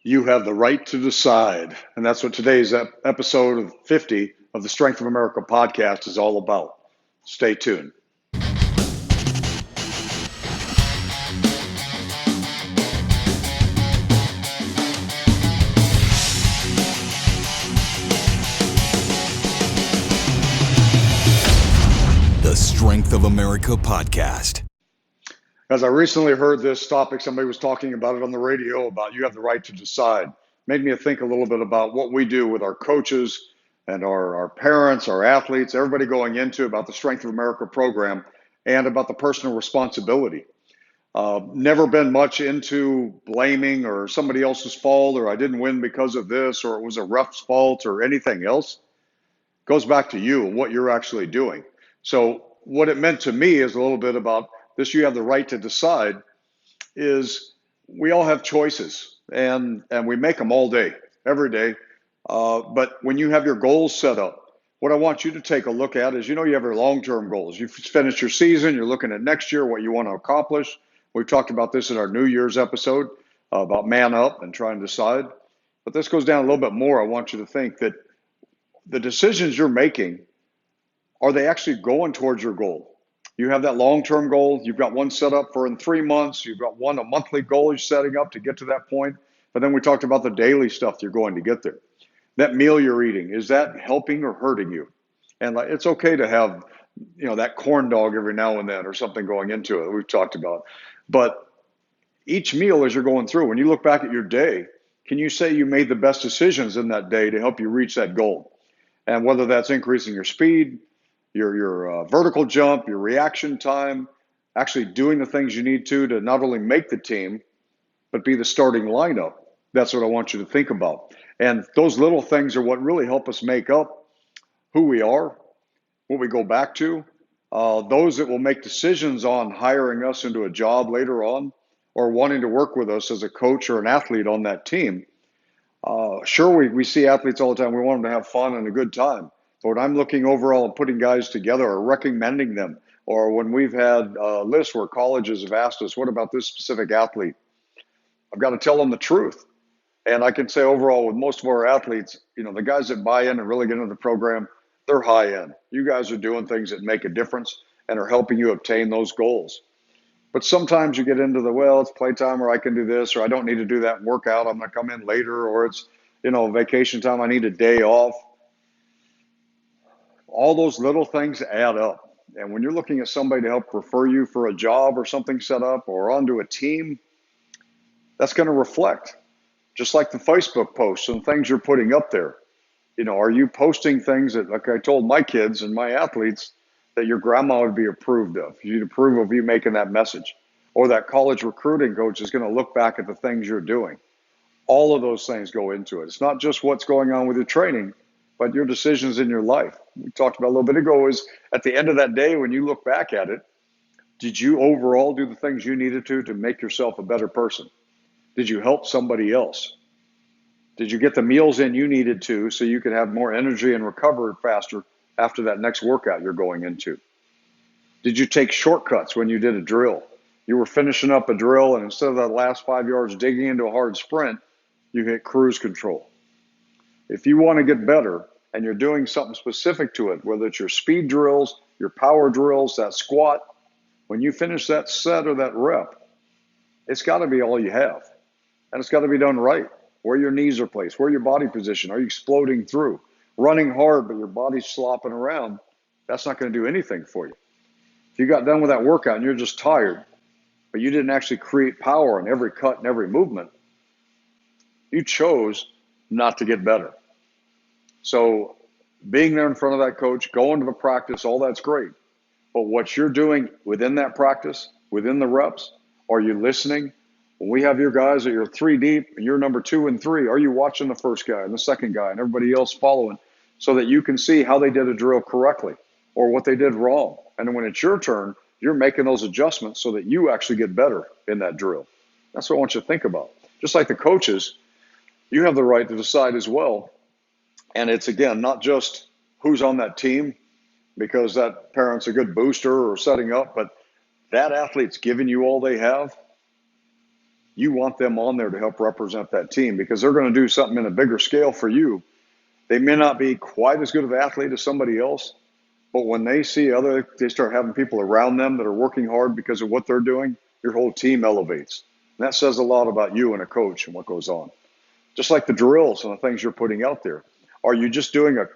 You have the right to decide. And that's what today's episode of 50 of the Strength of America podcast is all about. Stay tuned. The Strength of America podcast. As I recently heard this topic, somebody was talking about it on the radio about you have the right to decide. Made me think a little bit about what we do with our coaches and our parents, our athletes, everybody going into about the Strength of America program and about the personal responsibility. Never been much into blaming or somebody else's fault or I didn't win because of this or it was a ref's fault or anything else. It goes back to you and what you're actually doing. So what it meant to me is a little bit about this you have the right to decide is we all have choices and we make them all day, every day. But when you have your goals set up, what I want you to take a look at is, you have your long-term goals. You've finished your season. You're looking at next year, what you want to accomplish. We've talked about this in our New Year's episode about man up and trying to decide. But this goes down a little bit more. I want you to think that the decisions you're making, are they actually going towards your goal? You have that long-term goal. You've got one set up for in 3 months. You've got a monthly goal you're setting up to get to that point. But then we talked about the daily stuff you're going to get there. That meal you're eating, is that helping or hurting you? And it's okay to have, that corn dog every now and then or something going into it we've talked about. But each meal as you're going through, when you look back at your day, can you say you made the best decisions in that day to help you reach that goal? And whether that's increasing your speed, your vertical jump, your reaction time, actually doing the things you need to not only make the team, but be the starting lineup. That's what I want you to think about. And those little things are what really help us make up who we are, what we go back to. Those that will make decisions on hiring us into a job later on or wanting to work with us as a coach or an athlete on that team. Sure, we see athletes all the time. We want them to have fun and a good time. But when I'm looking overall and putting guys together or recommending them, or when we've had lists where colleges have asked us, what about this specific athlete? I've got to tell them the truth. And I can say overall with most of our athletes, the guys that buy in and really get into the program, they're high end. You guys are doing things that make a difference and are helping you obtain those goals. But sometimes you get into it's playtime or I can do this or I don't need to do that workout. I'm going to come in later or it's, vacation time. I need a day off. All those little things add up. And when you're looking at somebody to help refer you for a job or something set up or onto a team, that's going to reflect. Just like the Facebook posts and things you're putting up there. Are you posting things that, like I told my kids and my athletes, that your grandma would be approved of? You'd approve of you making that message. Or that college recruiting coach is going to look back at the things you're doing. All of those things go into it. It's not just what's going on with your training, but your decisions in your life. We talked about a little bit ago is at the end of that day, when you look back at it, did you overall do the things you needed to make yourself a better person? Did you help somebody else? Did you get the meals in you needed to so you could have more energy and recover faster after that next workout you're going into? Did you take shortcuts when you did a drill? You were finishing up a drill and instead of that last 5 yards digging into a hard sprint, you hit cruise control. If you want to get better and you're doing something specific to it, whether it's your speed drills, your power drills, that squat, when you finish that set or that rep, it's got to be all you have. And it's got to be done right. Where your knees are placed, where your body position, are you exploding through? Running hard, but your body's slopping around, that's not going to do anything for you. If you got done with that workout and you're just tired, but you didn't actually create power in every cut and every movement, you chose not to get better. So being there in front of that coach, going to the practice, all that's great. But what you're doing within that practice, within the reps, are you listening? When we have your guys that you're 3 deep and you're number 2 and 3, are you watching the first guy and the second guy and everybody else following so that you can see how they did a drill correctly or what they did wrong? And then when it's your turn, you're making those adjustments so that you actually get better in that drill. That's what I want you to think about. Just like the coaches, you have the right to decide as well. And it's, again, not just who's on that team because that parent's a good booster or setting up, but that athlete's giving you all they have. you want them on there to help represent that team because they're going to do something in a bigger scale for you. They may not be quite as good of an athlete as somebody else, but when they they start having people around them that are working hard because of what they're doing, your whole team elevates. And that says a lot about you and a coach and what goes on. Just like the drills and the things you're putting out there. Are you just doing a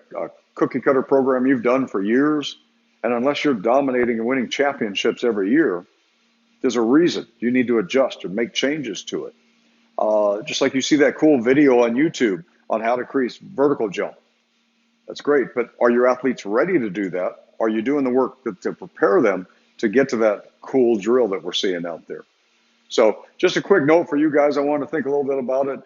cookie cutter program you've done for years? And unless you're dominating and winning championships every year, there's a reason you need to adjust or make changes to it. Just like you see that cool video on YouTube on how to increase vertical jump. That's great, but are your athletes ready to do that? Are you doing the work to prepare them to get to that cool drill that we're seeing out there? So just a quick note for you guys. I wanted to think a little bit about it.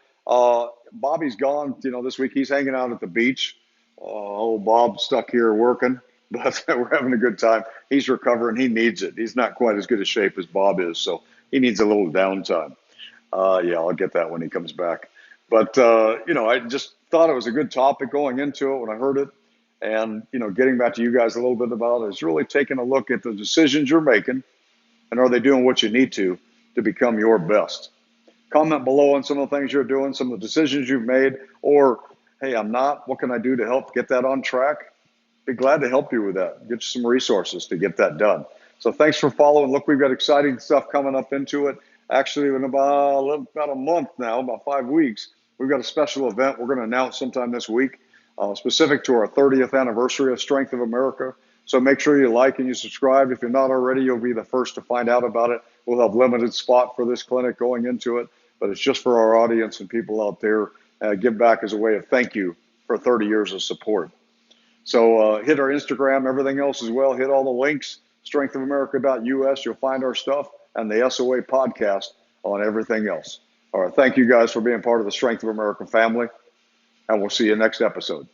Bobby's gone, this week. He's hanging out at the beach. Old Bob's stuck here working, but we're having a good time. He's recovering. He needs it. He's not quite as good a shape as Bob is, so he needs a little downtime. Yeah, I'll get that when he comes back. But, I just thought it was a good topic going into it when I heard it. And, getting back to you guys a little bit about it is really taking a look at the decisions you're making and are they doing what you need to become your best. Comment below on some of the things you're doing, some of the decisions you've made, or, hey, I'm not. What can I do to help get that on track? Be glad to help you with that. Get you some resources to get that done. So thanks for following. Look, we've got exciting stuff coming up into it. Actually, in about a month now, about 5 weeks, we've got a special event we're going to announce sometime this week, specific to our 30th anniversary of Strength of America. So make sure you like and you subscribe. If you're not already, you'll be the first to find out about it. We'll have limited spot for this clinic going into it, but it's just for our audience and people out there. Give back as a way of thank you for 30 years of support. So hit our Instagram, everything else as well. Hit all the links, strengthofamerica.us. You'll find our stuff and the SOA podcast on everything else. All right. Thank you guys for being part of the Strength of America family, and we'll see you next episode.